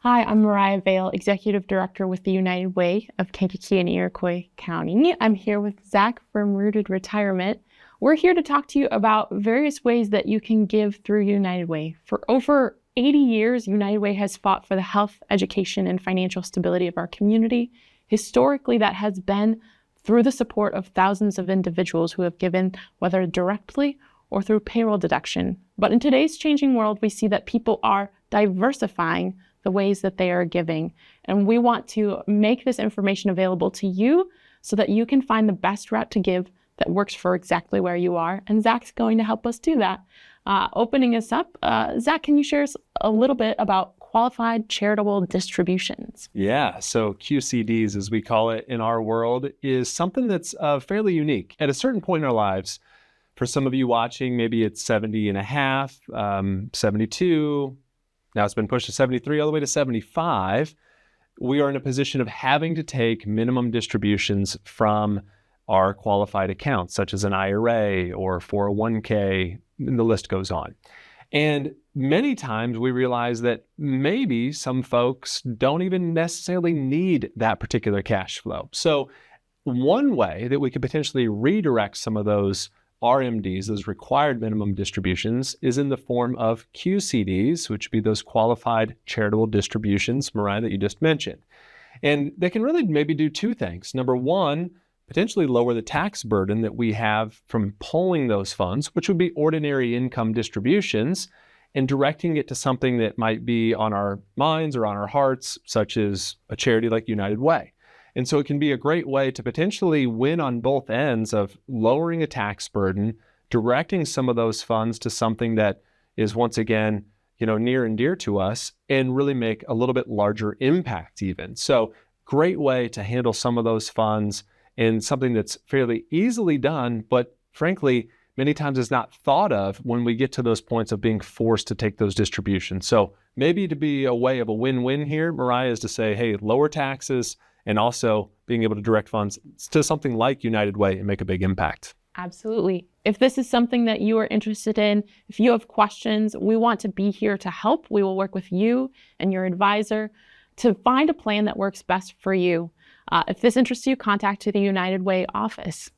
Hi, I'm Mariah Vale, Executive Director with the United Way of Kankakee and Iroquois County. I'm here with Zach from Rooted Retirement. We're here to talk to you about various ways that you can give through United Way. For over 80 years, United Way has fought for the health, education, and financial stability of our community. Historically, that has been through the support of thousands of individuals who have given, whether directly or through payroll deduction. But in today's changing world, we see that people are diversifying the ways that they are giving. And we want to make this information available to you so that you can find the best route to give that works for exactly where you are. And Zach's going to help us do that. Opening us up, Zach, can you share us a little bit about qualified charitable distributions? Yeah, so QCDs, as we call it in our world, is something that's fairly unique. At a certain point in our lives, for some of you watching, maybe it's 70 and a half, 72, now it's been pushed to 73, all the way to 75. We are in a position of having to take minimum distributions from our qualified accounts, such as an IRA or 401k, and the list goes on. And many times we realize that maybe some folks don't even necessarily need that particular cash flow. So one way that we could potentially redirect some of those RMDs, those required minimum distributions, is in the form of QCDs, which would be those qualified charitable distributions, Mariah, that you just mentioned. And they can really maybe do two things. Number one, potentially lower the tax burden that we have from pulling those funds, which would be ordinary income distributions, and directing it to something that might be on our minds or on our hearts, such as a charity like United Way. And so it can be a great way to potentially win on both ends of lowering a tax burden, directing some of those funds to something that is, once again, near and dear to us, and really make a little bit larger impact even. So great way to handle some of those funds, and something that's fairly easily done, but frankly, many times is not thought of when we get to those points of being forced to take those distributions. So maybe to be a way of a win-win here, Mariah, is to say, hey, lower taxes, and also being able to direct funds to something like United Way and make a big impact. Absolutely. If this is something that you are interested in, if you have questions, we want to be here to help. We will work with you and your advisor to find a plan that works best for you. If this interests you, contact the United Way office.